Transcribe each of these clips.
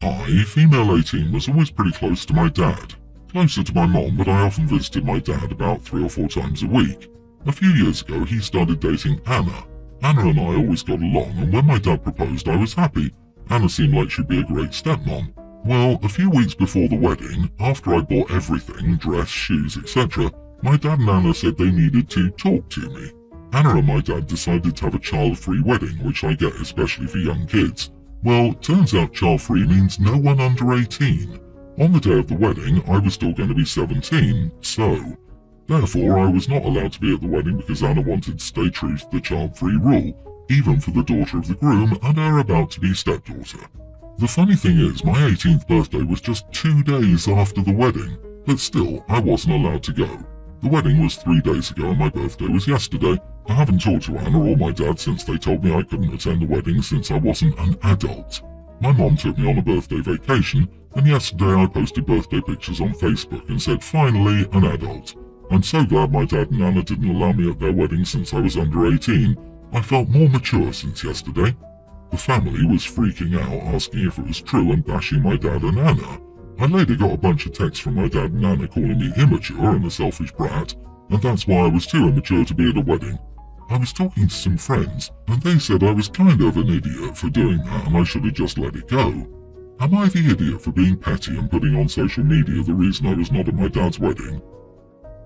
Hi, female 18 was always pretty close to my dad. Closer to my mom, but I often visited my dad about 3 or 4 times a week. A few years ago, he started dating Anna. Anna and I always got along, and when my dad proposed, I was happy. Anna seemed like she'd be a great stepmom. Well, a few weeks before the wedding, after I bought everything, dress, shoes, etc., my dad and Anna said they needed to talk to me. Anna and my dad decided to have a child-free wedding, which I get especially for young kids. Well, turns out child-free means no one under 18. On the day of the wedding, I was still going to be 17, so therefore I was not allowed to be at the wedding because Anna wanted to stay true to the child-free rule, even for the daughter of the groom and her about-to-be stepdaughter. The funny thing is, my 18th birthday was just 2 days after the wedding, but still, I wasn't allowed to go. The wedding was 3 days ago and my birthday was yesterday. I haven't talked to Anna or my dad since they told me I couldn't attend the wedding since I wasn't an adult. My mom took me on a birthday vacation, and yesterday I posted birthday pictures on Facebook and said, finally an adult. I'm so glad my dad and Anna didn't allow me at their wedding since I was under 18. I felt more mature since yesterday. The family was freaking out, asking if it was true and bashing my dad and Anna. I later got a bunch of texts from my dad and Anna calling me immature and a selfish brat, and that's why I was too immature to be at a wedding. I was talking to some friends, and they said I was kind of an idiot for doing that and I should have just let it go. Am I the idiot for being petty and putting on social media the reason I was not at my dad's wedding?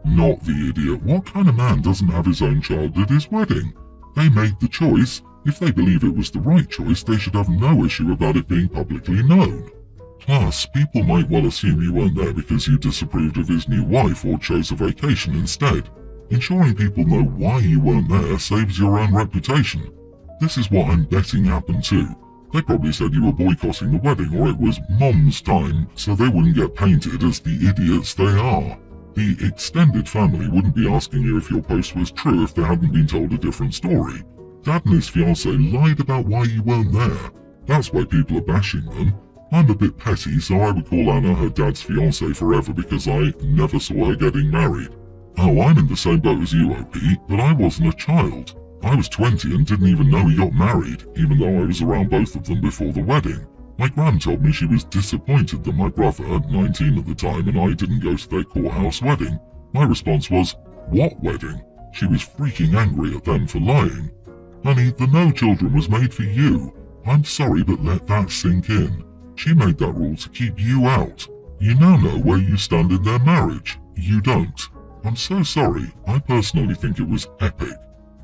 Not the idiot. What kind of man doesn't have his own child at his wedding? They made the choice. If they believe it was the right choice, they should have no issue about it being publicly known. Plus, people might well assume you weren't there because you disapproved of his new wife or chose a vacation instead. Ensuring people know why you weren't there saves your own reputation. This is what I'm betting happened too. They probably said you were boycotting the wedding or it was mom's time, so they wouldn't get painted as the idiots they are. The extended family wouldn't be asking you if your post was true if they hadn't been told a different story. Dad and his fiancée lied about why you weren't there. That's why people are bashing them. I'm a bit petty, so I would call Anna her dad's fiancée forever because I never saw her getting married. Oh, I'm in the same boat as you, OP, but I wasn't a child. I was 20 and didn't even know he got married, even though I was around both of them before the wedding. My gran told me she was disappointed that my brother, 19 at the time, and I didn't go to their courthouse wedding. My response was, what wedding? She was freaking angry at them for lying. Honey, the no children was made for you. I'm sorry, but let that sink in. She made that rule to keep you out. You now know where you stand in their marriage. You don't. I'm so sorry. I personally think it was epic.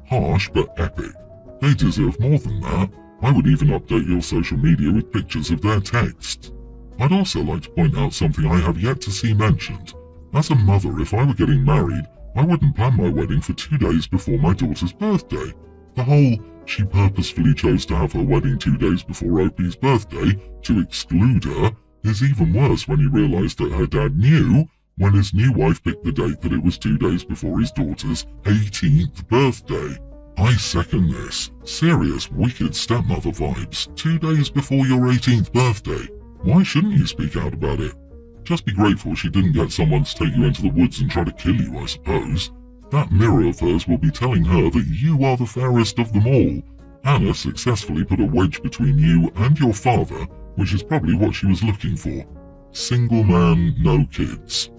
Harsh, but epic. They deserve more than that. I would even update your social media with pictures of their texts. I'd also like to point out something I have yet to see mentioned. As a mother, if I were getting married, I wouldn't plan my wedding for 2 days before my daughter's birthday. The whole, she purposefully chose to have her wedding 2 days before Opie's birthday to exclude her, is even worse when you realise that her dad knew when his new wife picked the date that it was 2 days before his daughter's 18th birthday. I second this. Serious wicked stepmother vibes. 2 days before your 18th birthday. Why shouldn't you speak out about it? Just be grateful she didn't get someone to take you into the woods and try to kill you, I suppose. That mirror of hers will be telling her that you are the fairest of them all. Anna successfully put a wedge between you and your father, which is probably what she was looking for. Single man, no kids.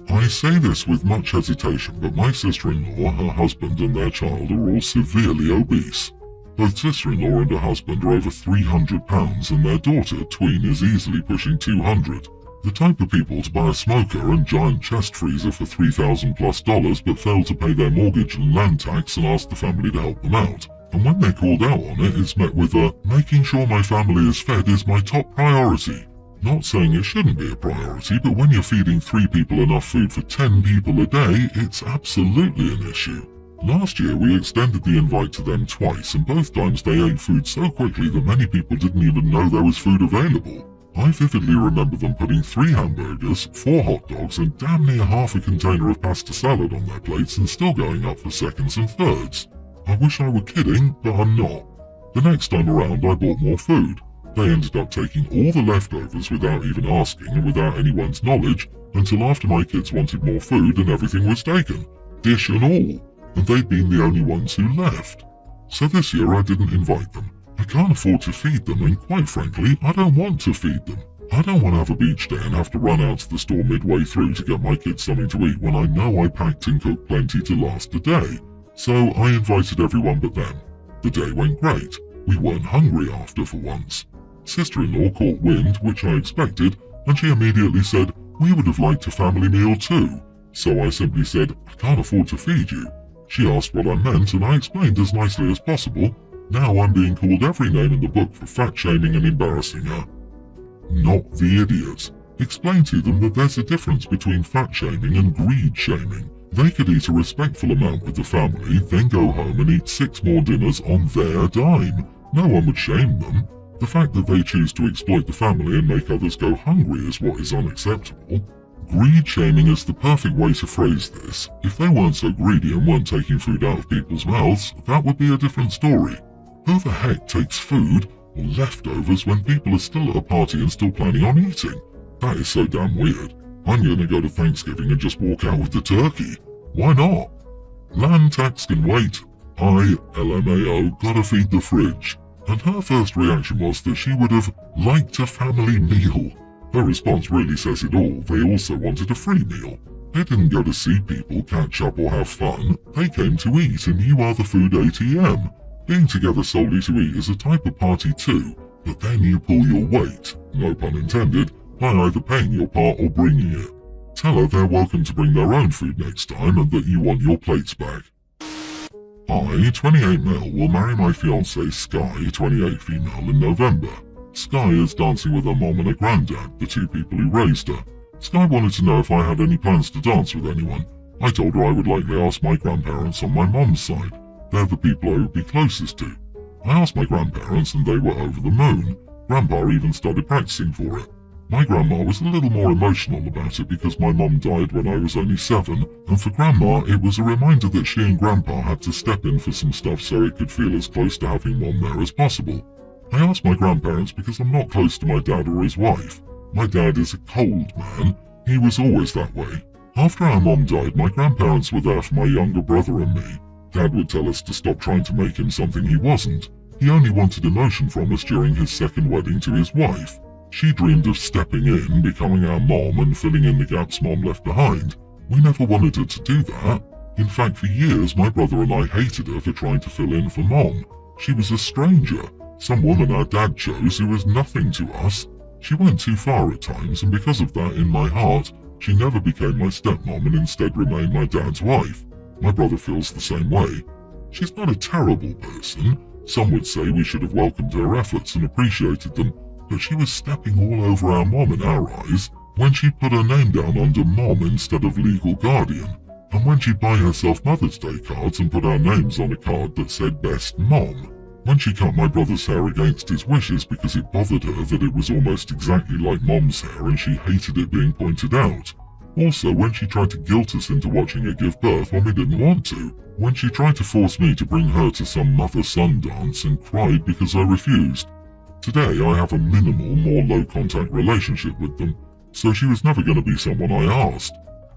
I say this with much hesitation, but my sister-in-law, her husband and their child are all severely obese. Both sister-in-law and her husband are over 300 pounds and their daughter, tween, is easily pushing 200. The type of people to buy a smoker and giant chest freezer for $3,000+ but fail to pay their mortgage and land tax and ask the family to help them out. And when they're called out on it, it's met with a, making sure my family is fed is my top priority. Not saying it shouldn't be a priority, but when you're feeding 3 people enough food for 10 people a day, it's absolutely an issue. Last year we extended the invite to them twice, and both times they ate food so quickly that many people didn't even know there was food available. I vividly remember them putting 3 hamburgers, 4 hot dogs, and damn near half a container of pasta salad on their plates and still going up for seconds and thirds. I wish I were kidding, but I'm not. The next time around I bought more food. They ended up taking all the leftovers without even asking and without anyone's knowledge until after my kids wanted more food and everything was taken, dish and all, and they'd been the only ones who left. So this year I didn't invite them, I can't afford to feed them, and quite frankly, I don't want to feed them. I don't want to have a beach day and have to run out to the store midway through to get my kids something to eat when I know I packed and cooked plenty to last a day. So I invited everyone but them. The day went great. We weren't hungry after for once. Sister-in-law caught wind, which I expected, and she immediately said, "We would have liked a family meal too." So I simply said, "I can't afford to feed you." She asked what I meant, and I explained as nicely as possible. Now I'm being called every name in the book for fat-shaming and embarrassing her. Not the idiot. Explain to them that there's a difference between fat-shaming and greed-shaming. They could eat a respectful amount with the family, then go home and eat 6 more dinners on their dime. No one would shame them. The fact that they choose to exploit the family and make others go hungry is what is unacceptable. Greed-shaming is the perfect way to phrase this. If they weren't so greedy and weren't taking food out of people's mouths, that would be a different story. Who the heck takes food or leftovers when people are still at a party and still planning on eating? That is so damn weird. I'm gonna go to Thanksgiving and just walk out with the turkey. Why not? Land tax can wait. I, LMAO, gotta feed the fridge. And her first reaction was that she would have liked a family meal. Her response really says it all. They also wanted a free meal. They didn't go to see people, catch up or have fun. They came to eat, and you are the food ATM. Being together solely to eat is a type of party too, but then you pull your weight, no pun intended, by either paying your part or bringing it. Tell her they're welcome to bring their own food next time and that you want your plates back. I, 28 male, will marry my fiancée Sky, 28 female, in November. Sky is dancing with her mom and her granddad, the 2 people who raised her. Sky wanted to know if I had any plans to dance with anyone. I told her I would likely ask my grandparents on my mom's side. They're the people I would be closest to. I asked my grandparents and they were over the moon. Grandpa even started practicing for it. My grandma was a little more emotional about it because my mom died when I was only 7, and for Grandma it was a reminder that she and Grandpa had to step in for some stuff so it could feel as close to having Mom there as possible. I asked my grandparents because I'm not close to my dad or his wife. My dad is a cold man. He was always that way. After our mom died, my grandparents were there for my younger brother and me. Dad would tell us to stop trying to make him something he wasn't. He only wanted emotion from us during his second wedding to his wife. She dreamed of stepping in, becoming our mom, and filling in the gaps Mom left behind. We never wanted her to do that. In fact, for years, my brother and I hated her for trying to fill in for Mom. She was a stranger, some woman our dad chose who was nothing to us. She went too far at times, and because of that, in my heart, she never became my stepmom and instead remained my dad's wife. My brother feels the same way. She's not a terrible person. Some would say we should have welcomed her efforts and appreciated them, but she was stepping all over our mom in our eyes when she put her name down under Mom instead of legal guardian, and when she'd buy herself Mother's Day cards and put our names on a card that said Best Mom, when she cut my brother's hair against his wishes because it bothered her that it was almost exactly like Mom's hair and she hated it being pointed out. Also, when she tried to guilt us into watching her give birth when we didn't want to, when she tried to force me to bring her to some mother-son dance and cried because I refused. Today I have a minimal, more low-contact relationship with them, so she was never going to be someone I asked.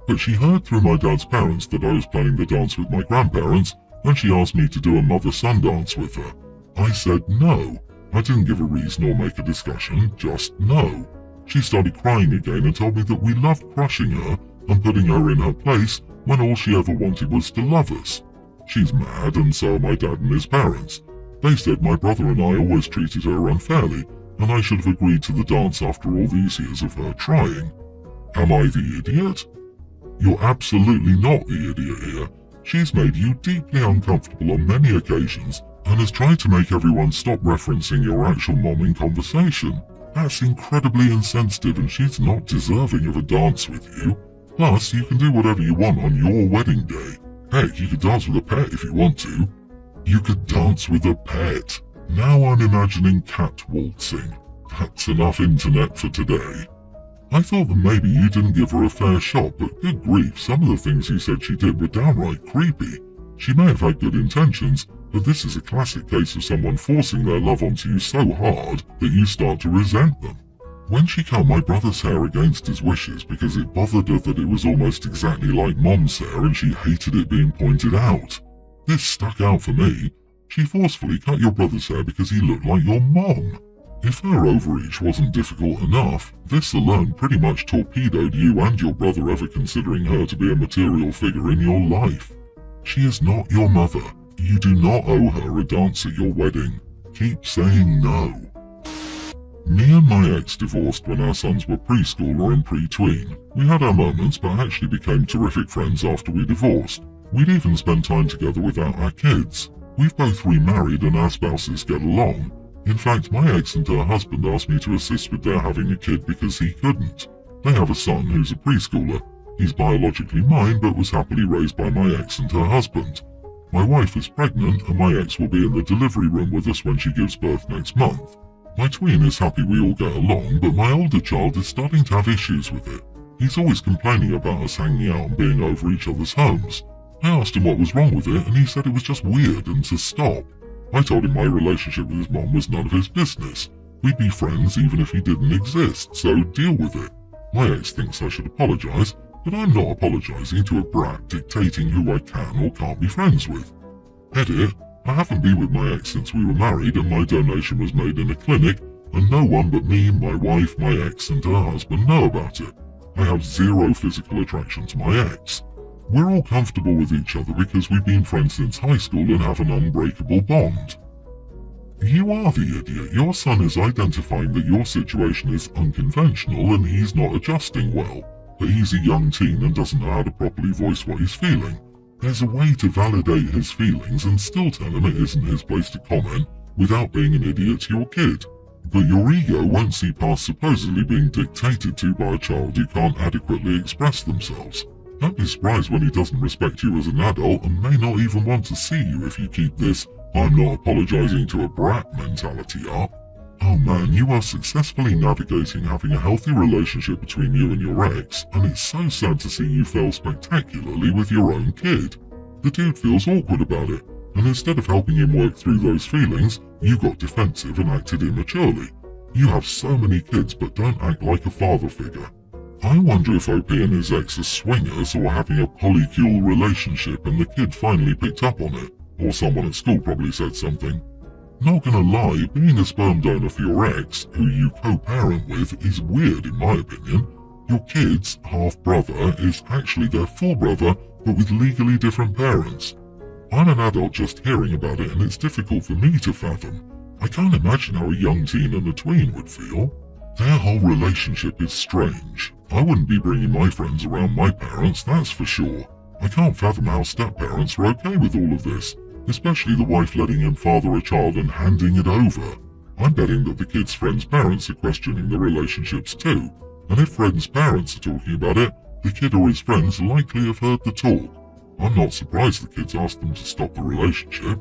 But she heard through my dad's parents that I was planning the dance with my grandparents, and she asked me to do a mother-son dance with her. I said no. I didn't give a reason or make a discussion, just no. She started crying again and told me that we loved crushing her and putting her in her place when all she ever wanted was to love us. She's mad, and so are my dad and his parents. They said my brother and I always treated her unfairly, and I should have agreed to the dance after all these years of her trying. Am I the idiot? You're absolutely not the idiot here. She's made you deeply uncomfortable on many occasions and has tried to make everyone stop referencing your actual mom in conversation. That's incredibly insensitive, and she's not deserving of a dance with you. Plus, you can do whatever you want on your wedding day. Heck, you could dance with a pet if you want to. You could dance with a pet. Now I'm imagining cat waltzing. That's enough internet for today. I thought that maybe you didn't give her a fair shot, but good grief, some of the things you said she did were downright creepy. She may have had good intentions, but this is a classic case of someone forcing their love onto you so hard that you start to resent them. When she cut my brother's hair against his wishes because it bothered her that it was almost exactly like Mom's hair and she hated it being pointed out, this stuck out for me. She forcefully cut your brother's hair because he looked like your mom. If her overreach wasn't difficult enough, this alone pretty much torpedoed you and your brother ever considering her to be a material figure in your life. She is not your mother. You do not owe her a dance at your wedding. Keep saying no. Me and my ex divorced when our sons were preschool or in pre-tween. We had our moments but actually became terrific friends after we divorced. We'd even spend time together without our kids. We've both remarried and our spouses get along. In fact, my ex and her husband asked me to assist with their having a kid because he couldn't. They have a son who's a preschooler. He's biologically mine but was happily raised by my ex and her husband. My wife is pregnant and my ex will be in the delivery room with us when she gives birth next month. My tween is happy we all get along, but my older child is starting to have issues with it. He's always complaining about us hanging out and being over each other's homes. I asked him what was wrong with it and he said it was just weird and to stop. I told him my relationship with his mom was none of his business. We'd be friends even if he didn't exist, so deal with it. My ex thinks I should apologise, but I'm not apologising to a brat dictating who I can or can't be friends with. Edit, I haven't been with my ex since we were married and my donation was made in a clinic and no one but me, my wife, my ex and her husband know about it. I have zero physical attraction to my ex. We're all comfortable with each other because we've been friends since high school and have an unbreakable bond. You are the idiot. Your son is identifying that your situation is unconventional and he's not adjusting well, but he's a young teen and doesn't know how to properly voice what he's feeling. There's a way to validate his feelings and still tell him it isn't his place to comment without being an idiot to your kid. But your ego won't see past supposedly being dictated to by a child who can't adequately express themselves. Don't be surprised when he doesn't respect you as an adult and may not even want to see you if you keep this "I'm not apologising to a brat" mentality up. Oh man, you are successfully navigating having a healthy relationship between you and your ex, and it's so sad to see you fail spectacularly with your own kid. The dude feels awkward about it, and instead of helping him work through those feelings, you got defensive and acted immaturely. You have so many kids but don't act like a father figure. I wonder if OP and his ex are swingers or having a polycule relationship and the kid finally picked up on it, or someone at school probably said something. Not gonna lie, being a sperm donor for your ex, who you co-parent with, is weird in my opinion. Your kid's half-brother is actually their full brother, but with legally different parents. I'm an adult just hearing about it and it's difficult for me to fathom. I can't imagine how a young teen and a tween would feel. Their whole relationship is strange. I wouldn't be bringing my friends around my parents, that's for sure. I can't fathom how step-parents are okay with all of this, especially the wife letting him father a child and handing it over. I'm betting that the kid's friends' parents are questioning the relationships too, and if Fred's parents are talking about it, the kid or his friends likely have heard the talk. I'm not surprised the kids asked them to stop the relationship.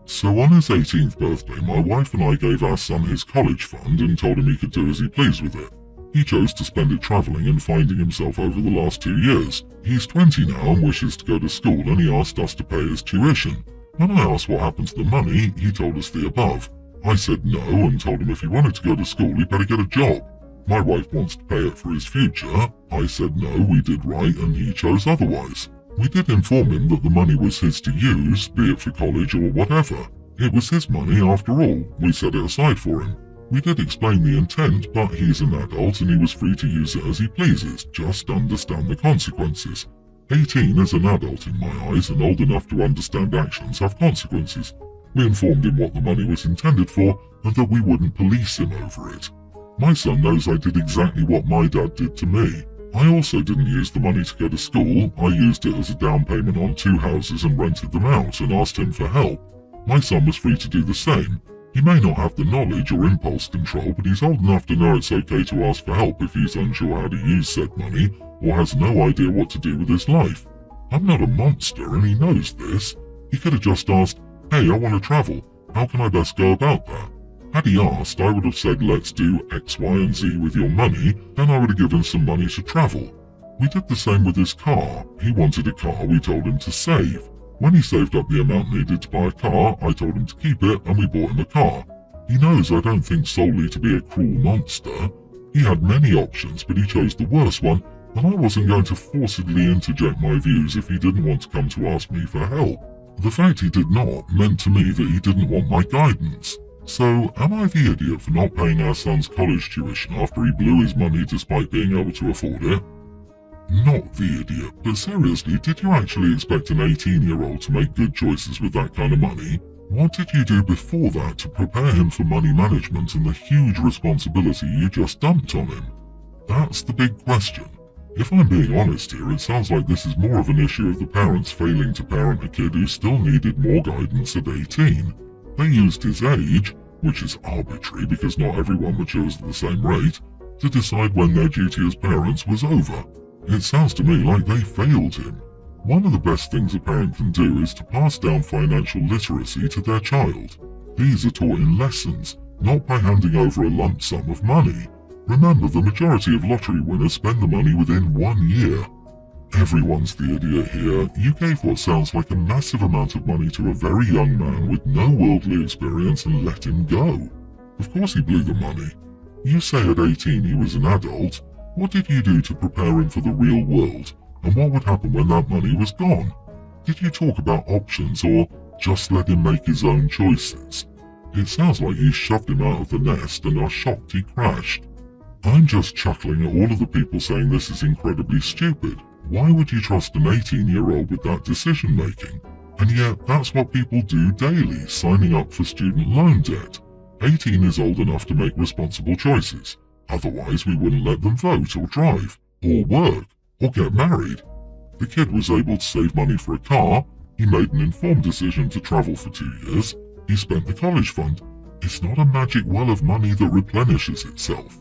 So on his 18th birthday, my wife and I gave our son his college fund and told him he could do as he pleased with it. He chose to spend it travelling and finding himself over the last 2 years. He's 20 now and wishes to go to school and he asked us to pay his tuition. When I asked what happened to the money, he told us the above. I said no and told him if he wanted to go to school he'd better get a job. My wife wants to pay it for his future. I said no, we did right and he chose otherwise. We did inform him that the money was his to use, be it for college or whatever. It was his money after all, we set it aside for him. We did explain the intent, but he's an adult and he was free to use it as he pleases, just understand the consequences. 18 is an adult in my eyes and old enough to understand actions have consequences. We informed him what the money was intended for and that we wouldn't police him over it. My son knows I did exactly what my dad did to me. I also didn't use the money to go to school, I used it as a down payment on 2 houses and rented them out and asked him for help. My son was free to do the same. He may not have the knowledge or impulse control, but he's old enough to know it's okay to ask for help if he's unsure how to use said money or has no idea what to do with his life. I'm not a monster and he knows this. He could have just asked, "Hey, I want to travel. How can I best go about that?" Had he asked, I would have said, "Let's do X, Y, and Z with your money," then I would have given some money to travel. We did the same with his car. He wanted a car, we told him to save. When he saved up the amount needed to buy a car, I told him to keep it and we bought him a car. He knows I don't think solely to be a cruel monster. He had many options, but he chose the worst one, and I wasn't going to forcibly interject my views if he didn't want to come to ask me for help. The fact he did not meant to me that he didn't want my guidance. So, am I the idiot for not paying our son's college tuition after he blew his money despite being able to afford it? Not the idiot, but seriously, did you actually expect an 18-year-old to make good choices with that kind of money? What did you do before that to prepare him for money management and the huge responsibility you just dumped on him? That's the big question. If I'm being honest here, it sounds like this is more of an issue of the parents failing to parent a kid who still needed more guidance at 18. They used his age, which is arbitrary because not everyone matures at the same rate, to decide when their duty as parents was over. It sounds to me like they failed him. One of the best things a parent can do is to pass down financial literacy to their child. These are taught in lessons, not by handing over a lump sum of money. Remember, the majority of lottery winners spend the money within 1 year. Everyone's the idiot here. You gave what sounds like a massive amount of money to a very young man with no worldly experience and let him go. Of course he blew the money. You say at 18 he was an adult. What did you do to prepare him for the real world? And what would happen when that money was gone? Did you talk about options or just let him make his own choices? It sounds like you shoved him out of the nest and are shocked he crashed. I'm just chuckling at all of the people saying this is incredibly stupid. Why would you trust an 18-year-old with that decision making? And yet, that's what people do daily, signing up for student loan debt. 18 is old enough to make responsible choices. Otherwise, we wouldn't let them vote or drive, or work, or get married. The kid was able to save money for a car, he made an informed decision to travel for 2 years, he spent the college fund. It's not a magic well of money that replenishes itself.